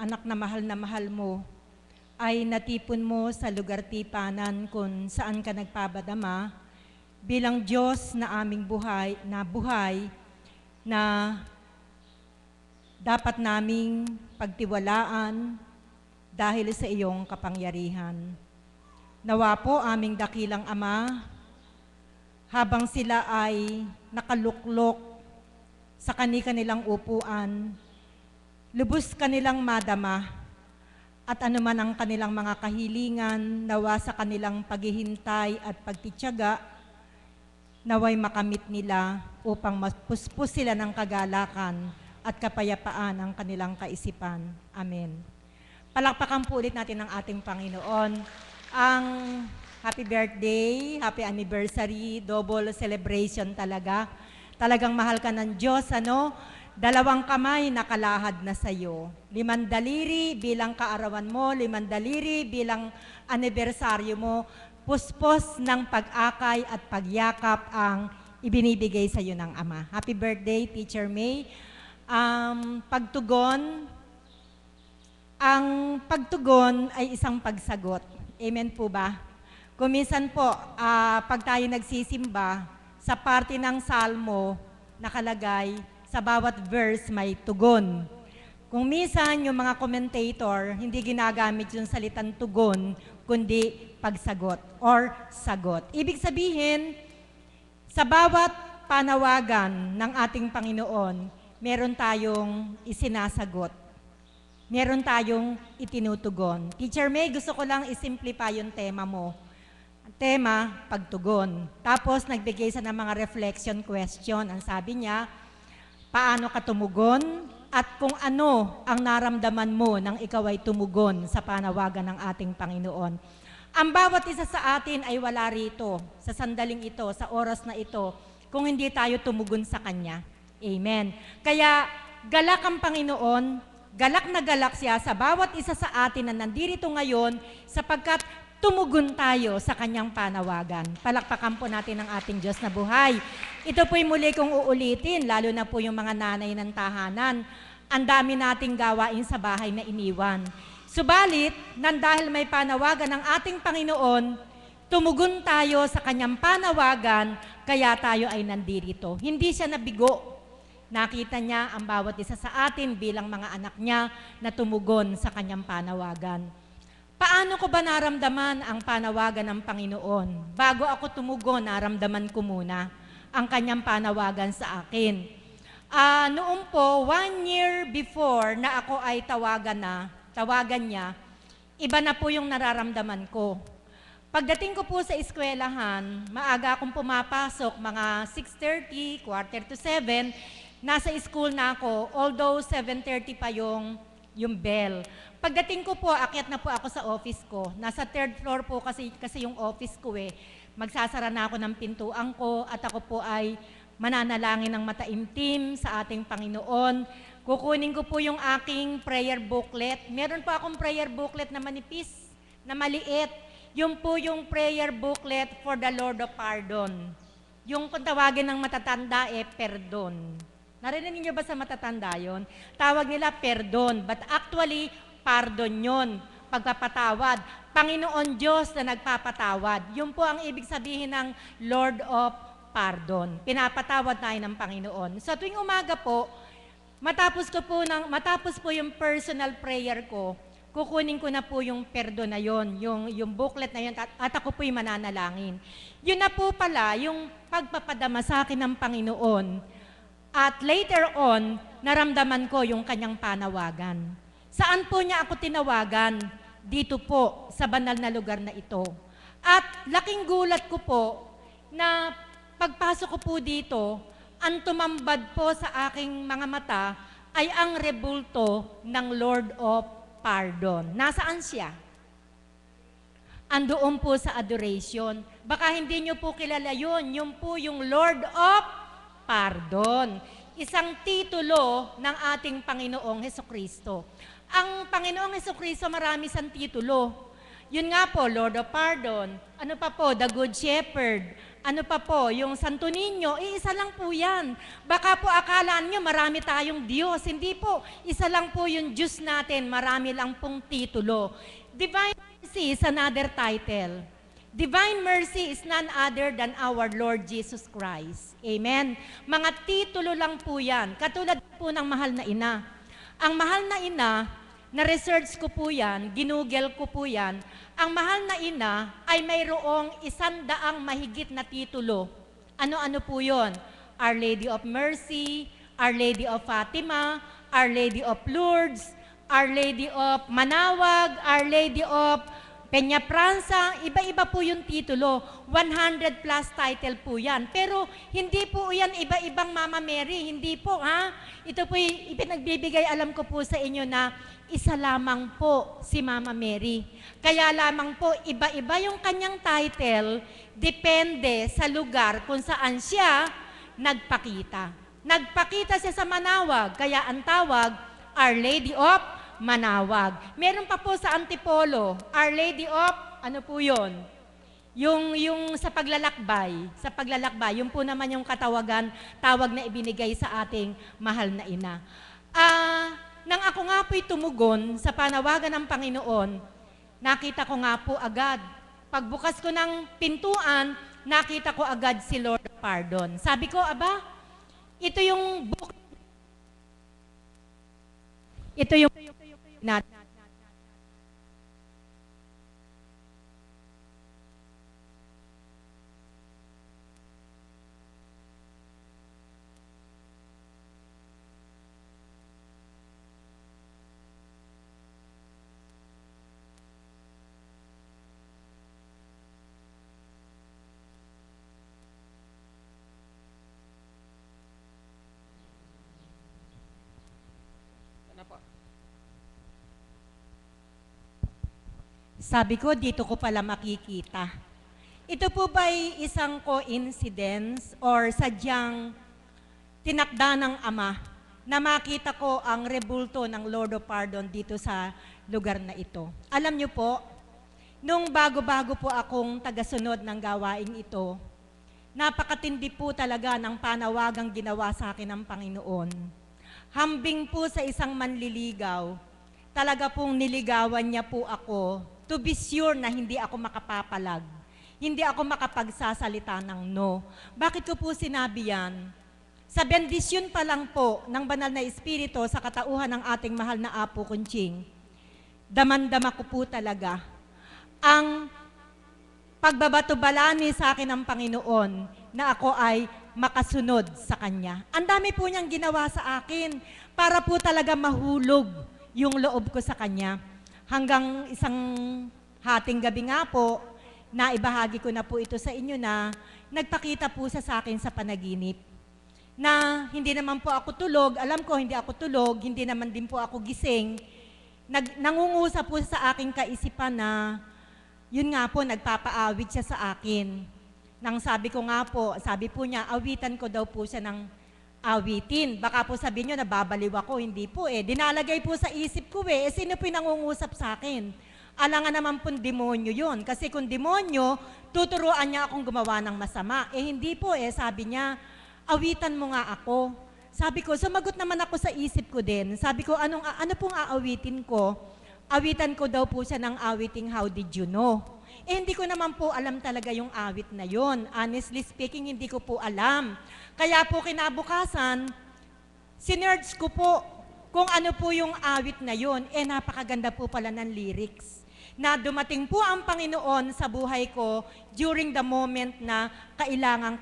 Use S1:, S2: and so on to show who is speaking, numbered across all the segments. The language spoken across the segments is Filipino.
S1: anak na mahal mo, ay natipon mo sa lugar tipanan kung saan ka nagpabadama bilang Diyos na aming buhay na dapat naming pagtiwalaan dahil sa iyong kapangyarihan. Nawa po aming dakilang Ama, habang sila ay nakaluklok sa kanilang upuan, lubos kanilang madama at anuman ang kanilang mga kahilingan, nawa sa kanilang paghihintay at pagtityaga, naway makamit nila upang mapuspos sila ng kagalakan at kapayapaan ang kanilang kaisipan. Amen. Palakpakan po ulit natin ang ating Panginoon. Ang happy birthday, happy anniversary, double celebration talaga. Talagang mahal ka ng Diyos, ano? 2 kamay nakalahad na sa iyo. 5 daliri bilang kaarawan mo, 5 daliri bilang anibersaryo mo, puspos ng pag-akay at pagyakap ang ibinibigay sa iyo ng Ama. Happy birthday, Teacher May. Ang pagtugon ay isang pagsagot. Amen po ba? Kuminsan po, pag tayo nagsisimba, sa parte ng salmo, nakalagay, sa bawat verse may tugon. Kung minsan yung mga commentator, hindi ginagamit yung salitang tugon, kundi pagsagot or sagot. Ibig sabihin, sa bawat panawagan ng ating Panginoon, meron tayong isinasagot. Meron tayong itinutugon. Teacher May, gusto ko lang isimplify yung tema mo. Tema, pagtugon. Tapos nagbigay siya ng mga reflection question. Ang sabi niya, paano ka tumugon at kung ano ang naramdaman mo nang ikaw ay tumugon sa panawagan ng ating Panginoon. Ang bawat isa sa atin ay wala rito, sa sandaling ito, sa oras na ito, kung hindi tayo tumugon sa Kanya. Amen. Kaya galak ang Panginoon, galak na galak siya sa bawat isa sa atin na nandirito ngayon sapagkat tumugon tayo sa Kanyang panawagan. Palakpakan po natin ang ating Diyos na buhay. Ito po'y muli kong uulitin, lalo na po yung mga nanay ng tahanan. Ang dami nating gawain sa bahay na iniwan. Subalit, nang dahil may panawagan ng ating Panginoon, tumugon tayo sa Kanyang panawagan, kaya tayo ay nandirito. Hindi siya nabigo. Nakita niya ang bawat isa sa atin bilang mga anak niya na tumugon sa Kanyang panawagan. Paano ko ba naramdaman ang panawagan ng Panginoon? Bago ako tumugon, naramdaman ko muna ang Kanyang panawagan sa akin. Noong po, 1 year before na ako ay tawagan niya, iba na po yung nararamdaman ko. Pagdating ko po sa eskwelahan, maaga akong pumapasok, mga 6:30, 6:45, nasa school na ako, although 7:30 pa yung bell. Pagdating ko po, akyat na po ako sa office ko. Nasa 3rd floor po kasi yung office ko eh. Magsasara na ako ng pintuan ko at ako po ay mananalangin ng mataimtim sa ating Panginoon. Kukunin ko po yung aking prayer booklet. Meron po akong prayer booklet na manipis, na maliit. Yung po yung prayer booklet for the Lord of Pardon. Yung kung tawagin ng matatanda perdon. Narinig niyo ba sa matatanda yon? Tawag nila perdon, but actually, pardon yon, pagpapatawad. Panginoon Diyos na nagpapatawad. Yun po ang ibig sabihin ng Lord of Pardon. Pinapatawad tayo ng Panginoon. So tuwing umaga po, matapos po yung personal prayer ko, kukunin ko na po yung perdon na yon, yung booklet na yon, at ako po'y mananalangin. Yun na po pala yung pagpapadama sa akin ng Panginoon. At later on, naramdaman ko yung Kanyang panawagan. Saan po niya ako tinawagan? Dito po, sa banal na lugar na ito. At laking gulat ko po na pagpasok ko po dito, ang tumambad po sa aking mga mata ay ang rebulto ng Lord of Pardon. Nasaan siya? Andoon po sa adoration. Baka hindi nyo po kilala yun. Yun po yung Lord of Pardon. Isang titulo ng ating Panginoong Hesukristo. Ang Panginoong Hesukristo marami siyang titulo. Yun nga po, Lord of Pardon. Ano pa po? The Good Shepherd. Ano pa po, yung Santo Niño, isa lang po yan. Baka po akala nyo marami tayong Diyos. Hindi po, isa lang po yung Diyos natin, marami lang pong titulo. Divine Mercy is another title. Divine Mercy is none other than our Lord Jesus Christ. Amen. Mga titulo lang po yan. Katulad po ng Mahal na Ina. Ang Mahal na Ina, na-research ko po yan, ginugel ko po yan, ang Mahal na Ina ay mayroong 100 mahigit na titulo. Ano-ano po yon? Our Lady of Mercy, Our Lady of Fatima, Our Lady of Lourdes, Our Lady of Manawag, Our Lady of Peñaprasa, iba-iba po yung titulo. 100 plus title po yan. Pero hindi po yan iba-ibang Mama Mary. Hindi po, ha? Ito po ipinagbibigay, alam ko po sa inyo na isa lamang po si Mama Mary. Kaya lamang po, iba-iba yung kanyang title, depende sa lugar kung saan siya nagpakita. Nagpakita siya sa Manawag, kaya ang tawag, Our Lady of Manawag. Meron pa po sa Antipolo, Our Lady of, ano po yun? Yung sa paglalakbay, yun po naman yung tawag na ibinigay sa ating Mahal na Ina. Nang ako nga po'y tumugon sa panawagan ng Panginoon, nakita ko nga po agad. Pagbukas ko ng pintuan, nakita ko agad si Lord Pardon. Sabi ko, aba, ito yung book. Ito yung sabi ko, dito ko pala makikita. Ito po ba'y isang coincidence or sadyang tinakda ng Ama na makita ko ang rebulto ng Lord of Pardon dito sa lugar na ito? Alam niyo po, nung bago-bago po akong tagasunod ng gawaing ito, napakatindi po talaga ng panawagang ginawa sa akin ng Panginoon. Hambing po sa isang manliligaw, talaga pong niligawan niya po ako to be sure na hindi ako makapapalag. Hindi ako makapagsasalita ng no. Bakit ko po sinabi yan? Sa bendisyon pa lang po ng banal na Espiritu sa katauhan ng ating mahal na Apo Kunching, daman-dama ko po talaga ang pagbabato-balani sa akin ng Panginoon na ako ay makasunod sa Kanya. Ang dami po niyang ginawa sa akin para po talaga mahulog yung loob ko sa Kanya. Hanggang isang hating gabi nga po, naibahagi ko na po ito sa inyo na nagpakita po sa akin sa panaginip. Na hindi naman po ako tulog, alam ko hindi ako tulog, hindi naman din po ako gising. Nangungusap po sa aking kaisipan na, yun nga po, nagpapaawit siya sa akin. Nang sabi ko nga po, sabi po niya, awitan ko daw po siya ng awitin. Baka po sabihin nyo, nababaliw ako. Hindi po eh. Dinalagay po sa isip ko eh. Sino po yung nangungusap sa akin? Alangan naman pong demonyo yun. Kasi kung demonyo, tuturuan niya akong gumawa ng masama. Hindi po eh. Sabi niya, awitan mo nga ako. Sabi ko, sumagot naman ako sa isip ko din. Sabi ko, ano pong aawitin ko? Awitan ko daw po siya ng awiting How Did You Know? Hindi ko naman po alam talaga yung awit na yon. Honestly speaking, hindi ko po alam. Kaya po kinabukasan, sinerge ko po kung ano po yung awit na yon. Napakaganda po pala ng lyrics. Na dumating po ang Panginoon sa buhay ko during the moment na kailangan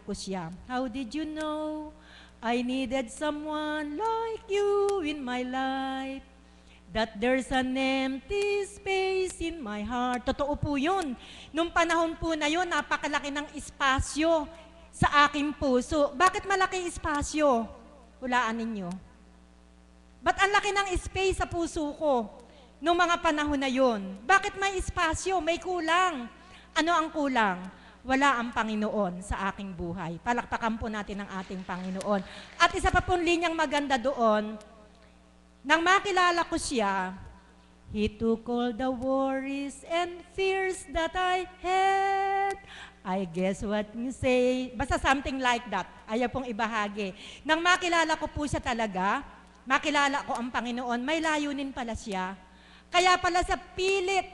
S1: ko siya. How did you know I needed someone like you in my life? That there's an empty space in my heart. Totoo po yun. Nung panahon po na yun, napakalaki ng espasyo sa aking puso. Bakit malaki espasyo? Hulaan ninyo. Ba't ang laki ng space sa puso ko nung mga panahon na yun? Bakit may espasyo? May kulang. Ano ang kulang? Wala ang Panginoon sa aking buhay. Palakpakan po natin ang ating Panginoon. At isa pa pong linyang maganda doon, nang makilala ko siya, He took all the worries and fears that I had. I guess what you say. Basta something like that. Ayaw pong ibahagi. Nang makilala ko po siya talaga, makilala ko ang Panginoon, may layunin pala siya. Kaya pala sa pilit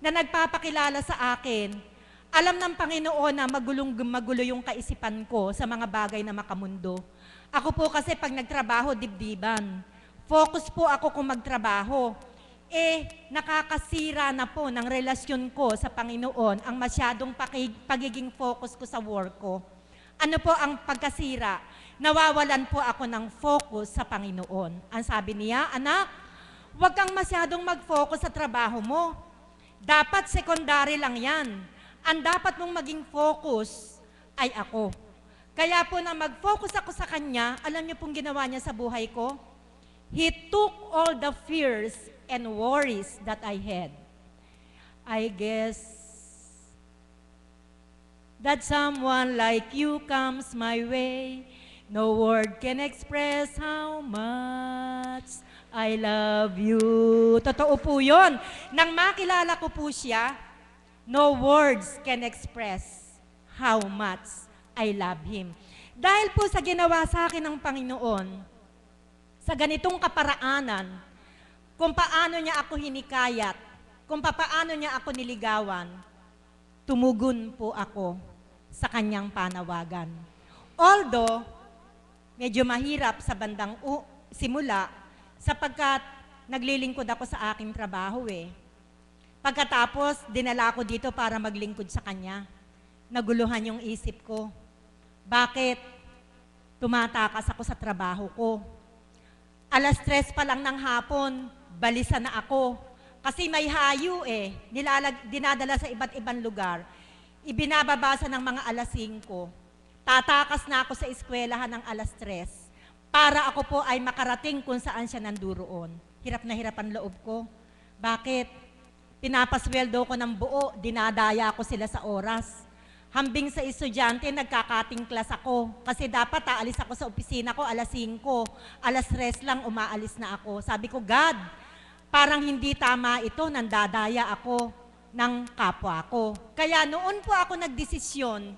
S1: na nagpapakilala sa akin, alam ng Panginoon na magulo yung kaisipan ko sa mga bagay na makamundo. Ako po kasi pag nagtrabaho, dibdiban. Focus po ako kung magtrabaho. Nakakasira na po ng relasyon ko sa Panginoon ang masyadong pagiging focus ko sa work ko. Ano po ang pagkasira? Nawawalan po ako ng focus sa Panginoon. Ang sabi niya, anak, huwag kang masyadong mag-focus sa trabaho mo. Dapat secondary lang yan. Ang dapat mong maging focus ay ako. Kaya po na mag-focus ako sa Kanya, alam niyo pong ginawa niya sa buhay ko? He took all the fears and worries that I had. I guess that someone like you comes my way. No word can express how much I love you. Totoo po yun. Nang makilala ko po siya, no words can express how much I love Him. Dahil po sa ginawa sa akin ng Panginoon, sa ganitong kaparaanan, kung paano niya ako hinikayat, kung paano niya ako niligawan, tumugon po ako sa kanyang panawagan. Although, medyo mahirap sa bandang simula, sapagkat naglilingkod ako sa aking trabaho Pagkatapos, dinala ko dito para maglingkod sa kanya. Naguluhan yung isip ko. Bakit? Tumatakas ako sa trabaho ko. 3:00 pa lang ng hapon, balisa na ako. Kasi may hayo dinadala sa iba't ibang lugar. Ibinababasa ng mga 5:00. Tatakas na ako sa eskwelahan ng 3:00 para ako po ay makarating kung saan siya nanduroon. Hirap na hirap ang loob ko. Bakit? Pinapasweldo ko ng buo, dinadaya ko sila sa oras. Hambing sa estudyante, nagkakating class ako. Kasi dapat aalis ako sa opisina ko 5:00. 3:00 lang umaalis na ako. Sabi ko, God, parang hindi tama ito, nandadaya ako ng kapwa ko. Kaya noon po ako nagdesisyon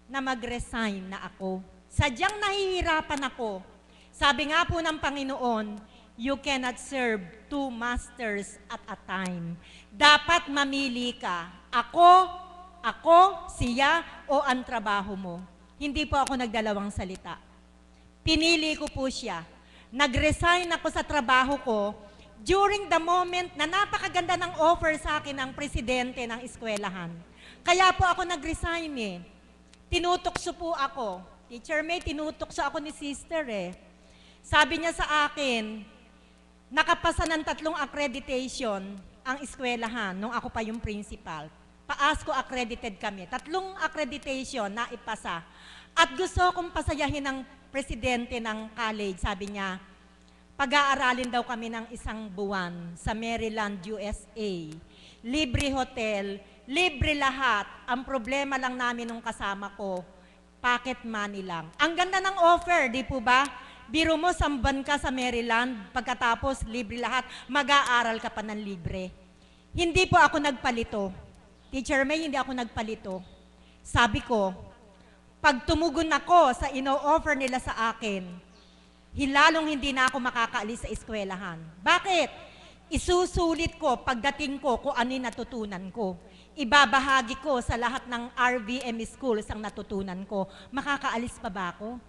S1: na mag-resign na ako. Sadyang nahihirapan ako. Sabi nga po ng Panginoon, you cannot serve 2 masters at a time. Dapat mamili ka. Ako, siya, o ang trabaho mo. Hindi po ako nagdalawang salita. Pinili ko po siya. Nag-resign ako sa trabaho ko during the moment na napakaganda ng offer sa akin ng presidente ng eskwelahan. Kaya po ako nag-resign Tinutokso po ako. Teacher May, tinutokso ako ni sister Sabi niya sa akin, nakapasa ng 3 accreditation ang eskwelahan nung ako pa yung principal. Pa-ASCO accredited kami. 3 accreditation na ipasa. At gusto kong pasayahin ng presidente ng college. Sabi niya, pag-aaralin daw kami ng 1 buwan sa Maryland, USA. Libre hotel, libre lahat. Ang problema lang namin nung kasama ko, pocket money lang. Ang ganda ng offer, di po ba? Biro mo, samban ka sa Maryland, pagkatapos libre lahat, mag-aaral ka pa ng libre. Hindi po ako nagpalito. Teacher May, hindi ako nagpalito. Sabi ko, pag tumugon ako sa ino-offer nila sa akin, hilalong hindi na ako makakaalis sa eskwelahan. Bakit? Isusulit ko pagdating ko kung ano yung natutunan ko. Ibabahagi ko sa lahat ng RVM schools ang natutunan ko. Makakaalis pa ba ako?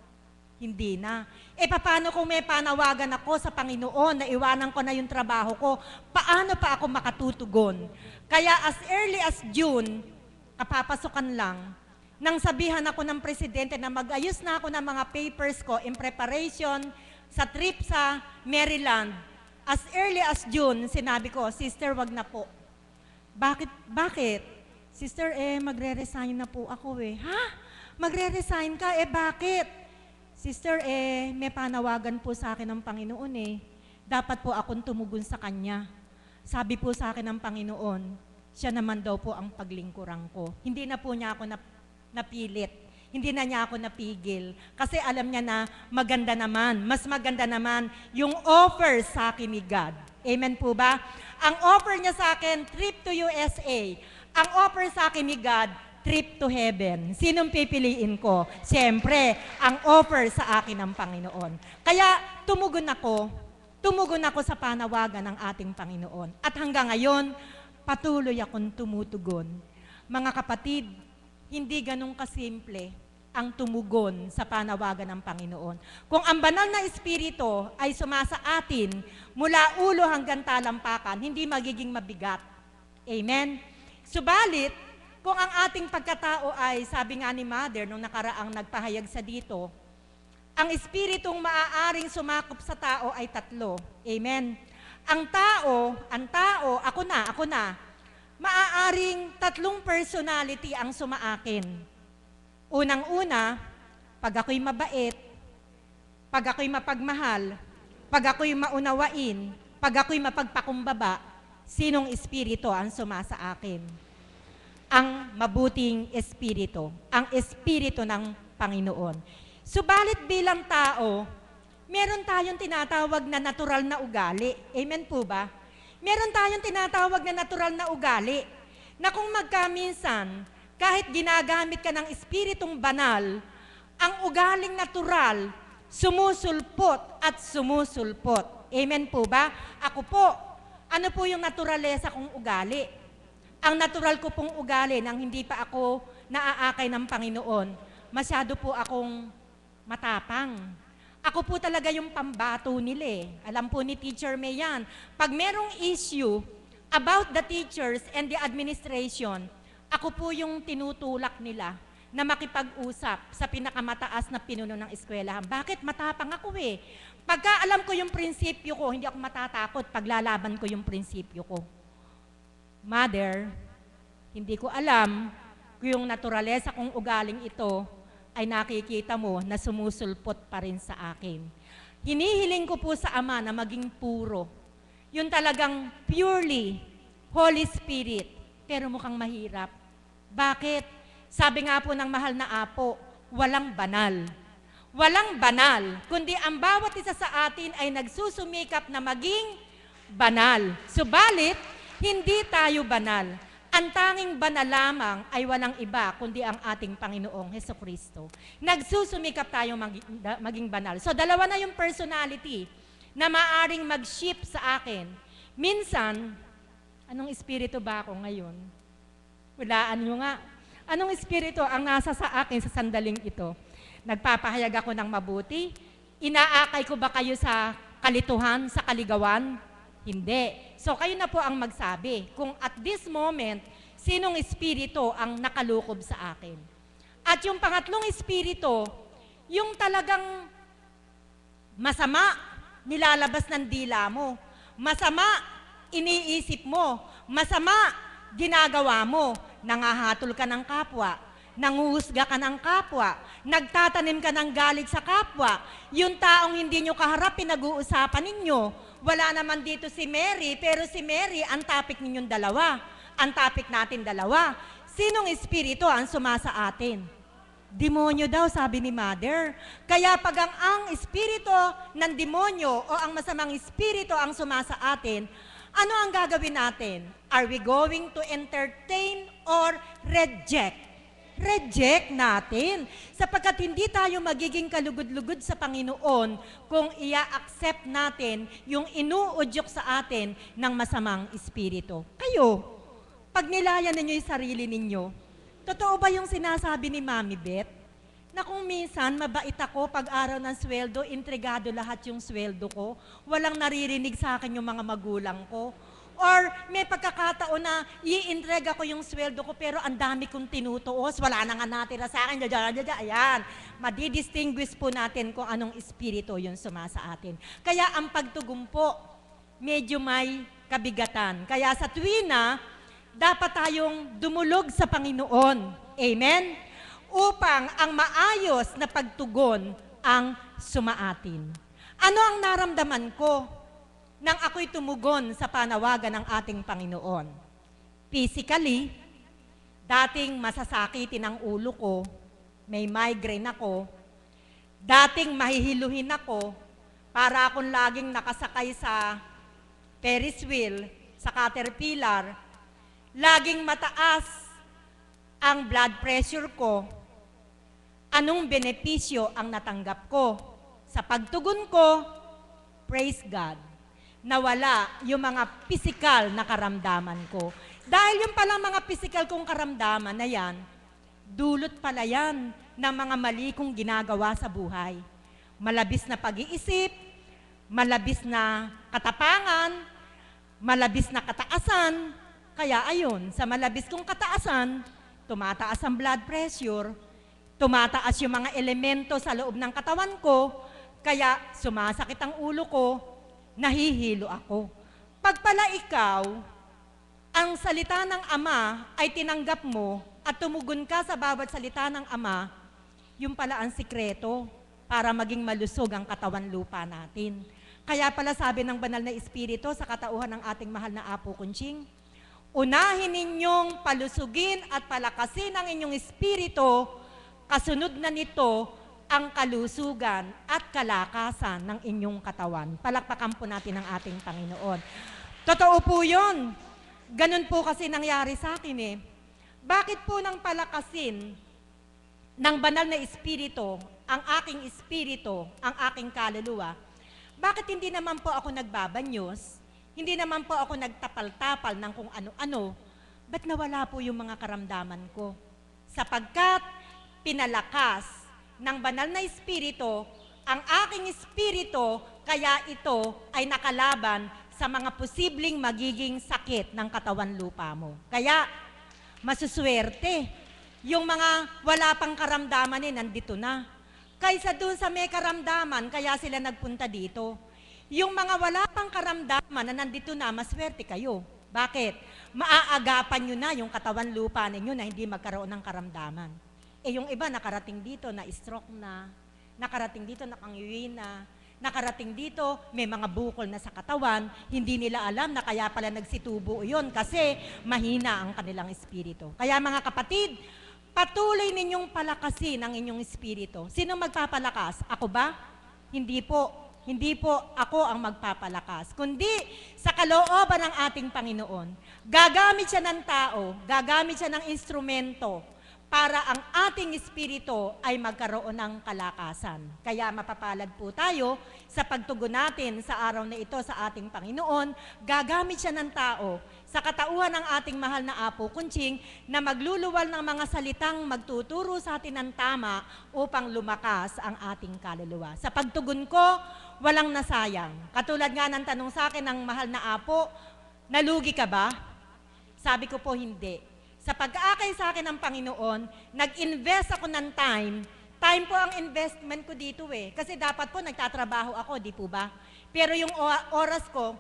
S1: Hindi na. Paano kung may panawagan ako sa Panginoon na iwanan ko na yung trabaho ko? Paano pa ako makatutugon? Kaya as early as June, kapapasukan lang, nang sabihan ako ng presidente na mag-ayos na ako ng mga papers ko in preparation sa trip sa Maryland, as early as June, sinabi ko, sister, wag na po. Bakit? Sister, magre-resign na po ako Ha? Magre-resign ka? Bakit? Sister, may panawagan po sa akin ng Panginoon Dapat po akong tumugon sa Kanya. Sabi po sa akin ng Panginoon, siya naman daw po ang paglingkuran ko. Hindi na po niya ako napilit. Hindi na niya ako napigil. Kasi alam niya na maganda naman, mas maganda naman yung offer sa akin ni God. Amen po ba? Ang offer niya sa akin, trip to USA. Ang offer sa akin ni God, trip to heaven. Sinong pipiliin ko? Siyempre, ang offer sa akin ng Panginoon. Kaya tumugon ako sa panawagan ng ating Panginoon. At hanggang ngayon, patuloy akong tumutugon. Mga kapatid, hindi ganun kasimple ang tumugon sa panawagan ng Panginoon. Kung ang banal na Espiritu ay sumasa atin mula ulo hanggang talampakan, hindi magiging mabigat. Amen? Subalit, kung ang ating pagkatao ay, sabi nga ni Mother nung nakaraang nagpahayag sa dito, ang espiritong maaaring sumakop sa tao ay tatlo. Amen? Ang tao, ako na, maaaring tatlong personality ang sumaakin. Unang-una, pag ako'y mabait, pag ako'y mapagmahal, pag ako'y maunawain, pag ako'y mapagpakumbaba, sinong espiritu ang sumasa akin? Ang mabuting espiritu, ang espiritu ng Panginoon. Subalit bilang tao, meron tayong tinatawag na natural na ugali. Amen po ba? Meron tayong tinatawag na natural na ugali na kung magkaminsan, kahit ginagamit ka ng espiritong banal, ang ugaling natural, sumusulpot at sumusulpot. Amen po ba? Ako po, ano po yung naturalesa kong ugali? Ang natural ko pong ugali nang hindi pa ako naaakay ng Panginoon, masyado po akong matapang. Ako po talaga yung pambato nila. Alam po ni Teacher May yan. Pag merong issue about the teachers and the administration, ako po yung tinutulak nila na makipag-usap sa pinakamataas na pinuno ng eskwelahan. Bakit? Matapang ako eh. Pagka alam ko yung prinsipyo ko, hindi ako matatakot pag lalaban ko yung prinsipyo ko. Mother, hindi ko alam kung yung naturalesa kong ugaling ito ay nakikita mo na sumusulpot pa rin sa akin. Hinihiling ko po sa Ama na maging puro. Yun talagang purely Holy Spirit. Pero mukhang mahirap. Bakit? Sabi nga po ng mahal na Apo, walang banal. Walang banal, kundi ang bawat isa sa atin ay nagsusumikap na maging banal. Subalit, hindi tayo banal. Ang tanging banal lamang ay walang iba kundi ang ating Panginoong Hesukristo. Nagsusumikap tayong maging banal. So dalawa na yung personality na maaring mag-shift sa akin. Minsan, anong espiritu ba ako ngayon? Walaan nyo nga. Anong espiritu ang nasa sa akin sa sandaling ito? Nagpapahayag ako ng mabuti? Inaakay ko ba kayo sa kalituhan, sa kaligawan? Hindi. So kayo na po ang magsabi kung at this moment, sinong espiritu ang nakalukob sa akin. At yung pangatlong espiritu, yung talagang masama, nilalabas ng dila mo. Masama, iniisip mo. Masama, ginagawa mo. Nangahatol ka ng kapwa. Nanguhusga ka ng kapwa. Nagtatanim ka ng galit sa kapwa. Yung taong hindi nyo kaharap, pinag-uusapan ninyo. Wala naman dito si Mary, pero si Mary, ang topic ninyong dalawa. Ang topic natin dalawa. Sinong espiritu ang sumasa atin? Demonyo daw, sabi ni Mother. Kaya pag ang espiritu ng demonyo o ang masamang espiritu ang sumasa atin, ano ang gagawin natin? Are we going to entertain or reject? Reject natin. Sapagkat hindi tayo magiging kalugod-lugod sa Panginoon kung ia-accept natin yung inuudyok sa atin ng masamang espiritu. Kayo, pag nilayan ninyo yung sarili ninyo, totoo ba yung sinasabi ni Mami Beth? Na kung minsan mabait ako pag araw ng sweldo, intrigado lahat yung sweldo ko, walang naririnig sa akin yung mga magulang ko. Or may pagkakataon na i-entrega ko yung sweldo ko pero ang dami kong tinutuos, wala na nga natira sa akin, ayan. Madidistinguish po natin kung anong espiritu yung sumasa atin. Kaya ang pagtugong po, medyo may kabigatan. Kaya sa tuwina, dapat tayong dumulog sa Panginoon. Amen? Upang ang maayos na pagtugon ang sumaatin. Ano ang naramdaman ko nang ako'y tumugon sa panawagan ng ating Panginoon? Physically, dating masasakitin ang ulo ko, may migraine ako, dating mahihiluhin ako, para akong laging nakasakay sa Ferris wheel, sa Caterpillar, laging mataas ang blood pressure ko, anong benepisyo ang natanggap ko. Sa pagtugon ko, praise God, nawala yung mga physical na karamdaman ko. Dahil yung palang mga physical kong karamdaman na yan, dulot pala yan ng mga mali kong ginagawa sa buhay. Malabis na pag-iisip, malabis na katapangan, malabis na kataasan. Kaya ayun, sa malabis kong kataasan, tumataas ang blood pressure, tumataas yung mga elemento sa loob ng katawan ko, kaya sumasakit ang ulo ko, nahihilo ako. Pag pala ikaw, ang salita ng Ama ay tinanggap mo at tumugon ka sa bawat salita ng Ama, yung pala ang sikreto para maging malusog ang katawan lupa natin. Kaya pala sabi ng Banal na Espiritu sa katauhan ng ating mahal na Apo Kunching, unahin ninyong palusugin at palakasin ang inyong espiritu, kasunod na nito ang kalusugan at kalakasan ng inyong katawan. Palakpakan po natin ang ating Panginoon. Totoo po yun. Ganun po kasi nangyari sa akin eh. Bakit po nang palakasin ng Banal na Espiritu, ang aking espiritu, ang aking kaluluwa, bakit hindi naman po ako nagbabanyos? Hindi naman po ako nagtapal-tapal ng kung ano-ano. Ba't nawala po yung mga karamdaman ko? Sapagkat pinalakas ng Banal na Espiritu ang aking espiritu, kaya ito ay nakalaban sa mga posibleng magiging sakit ng katawan lupa mo. Kaya masuswerte yung mga wala pang karamdaman nandito na. Kaysa dun sa may karamdaman, kaya sila nagpunta dito. Yung mga wala pang karamdaman na nandito na, maswerte kayo. Bakit? Maaagapan nyo na yung katawan lupa ninyo na hindi magkaroon ng karamdaman. Eh yung iba nakarating dito na stroke na, nakarating dito nakangiwi na, nakarating dito may mga bukol na sa katawan, hindi nila alam na kaya pala nagsitubo yun kasi mahina ang kanilang espiritu. Kaya mga kapatid, patuloy ninyong palakasin ang inyong espiritu. Sino magpapalakas? Ako ba? Hindi po. Hindi po ako ang magpapalakas, kundi sa kalooban ng ating Panginoon. Gagamit siya ng tao, gagamit siya ng instrumento para ang ating espiritu ay magkaroon ng kalakasan. Kaya mapapalad po tayo sa pagtugon natin sa araw na ito sa ating Panginoon, gagamit siya ng tao sa katauhan ng ating mahal na Apo Kunching na magluluwal ng mga salitang magtuturo sa atin ng tama upang lumakas ang ating kaluluwa. Sa pagtugon ko, walang nasayang. Katulad nga ng tanong sa akin ng mahal na Apo, nalugi ka ba? Sabi ko po hindi. Sa pag-aakay sa akin ng Panginoon, nag-invest ako ng time. Time po ang investment ko dito eh. Kasi dapat po nagtatrabaho ako, di po ba? Pero yung oras ko,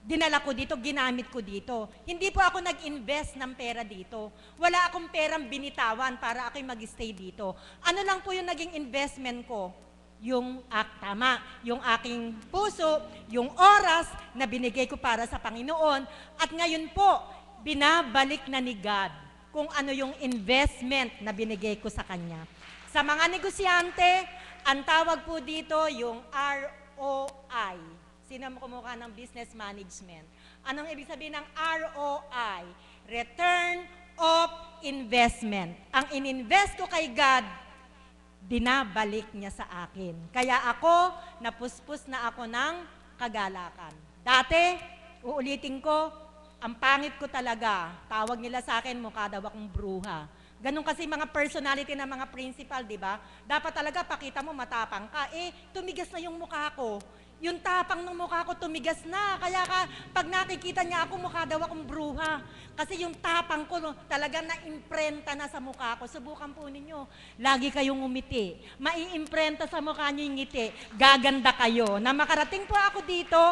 S1: dinala ko dito, ginamit ko dito. Hindi po ako nag-invest ng pera dito. Wala akong perang binitawan para ako'y mag-stay dito. Ano lang po yung naging investment ko? Yung tama, yung aking puso, yung oras na binigay ko para sa Panginoon. At ngayon po, binabalik na ni God kung ano yung investment na binigay ko sa Kanya. Sa mga negosyante, ang tawag po dito yung ROI. Sino mo kumukha ng business management? Anong ibig sabihin ng ROI? Return of investment. Ang ininvest ko kay God, dinabalik niya sa akin. Kaya ako, napuspos na ako ng kagalakan. Dati, uulitin ko, ang pangit ko talaga. Tawag nila sa akin, mukha daw akong bruha. Ganon kasi mga personality ng mga principal, di ba? Dapat talaga pakita mo matapang ka. Eh, tumigas na yung mukha ko. Yung tapang ng mukha ko tumigas na. Kaya pag nakikita niya ako, mukha daw akong bruha. Kasi yung tapang ko talaga na-imprenta na sa mukha ko. Subukan po ninyo. Lagi kayong umiti. Mai-imprenta sa mukha niyo yung ngiti. Gaganda kayo. Na makarating po ako dito,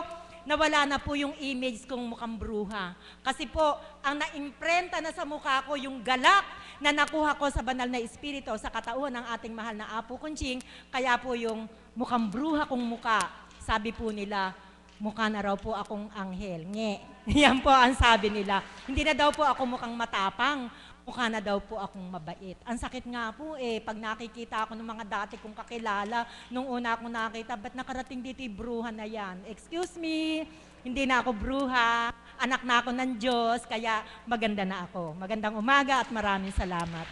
S1: nawala na po yung image kong mukhang bruha. Kasi po, ang na-imprenta na sa mukha ko, yung galak na nakuha ko sa Banal na Espiritu, sa katauhan ng ating mahal na Apo Kunching, kaya po yung mukhang bruha kong mukha, sabi po nila, mukha na raw po akong anghel. Nge. Yan po ang sabi nila. Hindi na daw po ako mukhang matapang. mukha na daw po akong mabait. Ang sakit nga po pag nakikita ako ng mga dati kong kakilala, nung una akong nakita, ba't nakarating dito yung bruha na yan? Excuse me, hindi na ako bruha, anak na ako ng Diyos, kaya maganda na ako. Magandang umaga at maraming salamat.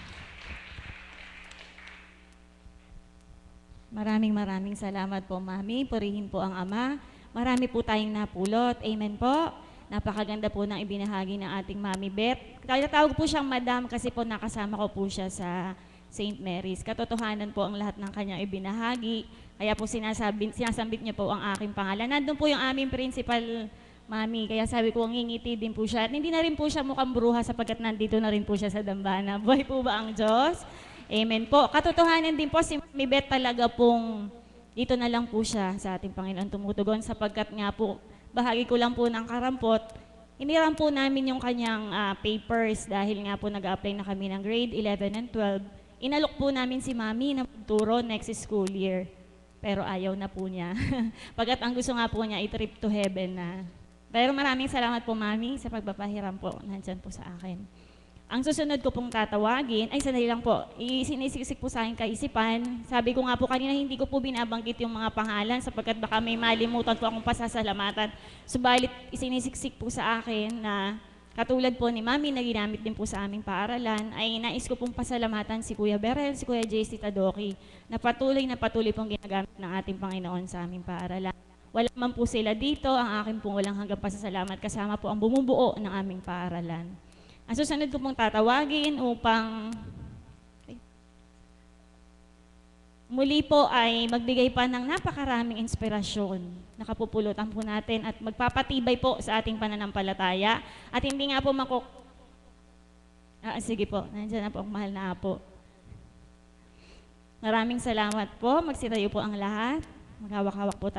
S2: Maraming salamat po, Mami. Purihin po ang Ama. Marami po tayong napulot. Amen po. Napakaganda po ng ibinahagi ng ating Mami Beth. Kaya tawag po siyang Madam kasi po nakasama ko po siya sa St. Mary's. Katotohanan po ang lahat ng kanyang ibinahagi. Kaya po sinasambit niya po ang aking pangalan. Nandun po yung aming principal, Mami. Kaya sabi ko, ngingiti din po siya. At hindi na rin po siya mukhang bruha sapagkat nandito na rin po siya sa dambana. Buhay po ba ang Diyos? Amen po. Katotohanan din po si Mami Beth talaga pong dito na lang po siya sa ating Panginoon tumutugon sapagkat nga po bahagi ko lang po ng karampot. Iniram po namin yung kanyang papers dahil nga po nag-apply na kami ng grade 11 and 12. Inalok po namin si Mami na magturo next school year. Pero ayaw na po niya. Pagkat ang gusto nga po niya, i-trip to heaven na. Pero maraming salamat po, Mami, sa pagpapahiram po. Nandyan po sa akin. Ang susunod ko pong tatawagin, ay sandali lang po, sinisiksik po sa akin kaisipan. Sabi ko nga po kanina, hindi ko po binabanggit yung mga pangalan sapagkat baka may malimutan po akong pasasalamatan. Subalit, isinisiksik po sa akin na katulad po ni Mami na ginamit din po sa aming paaralan, ay nais ko pong pasalamatan si Kuya Berel, si Kuya JC Tadoki, na patuloy pong ginagamit ng ating Panginoon sa aming paaralan. Wala man po sila dito, ang akin pong walang hanggang pasasalamat kasama po ang bumubuo ng aming paaralan. Ang susunod ko pong tatawagin upang muli po ay magbigay pa ng napakaraming inspirasyon na kapupulutan po natin at magpapatibay po sa ating pananampalataya at hindi nga po sige po, nandiyan na po ang mahal na apo. Maraming salamat po. Magsitayo po ang lahat. Maghawak-hawak po tayo.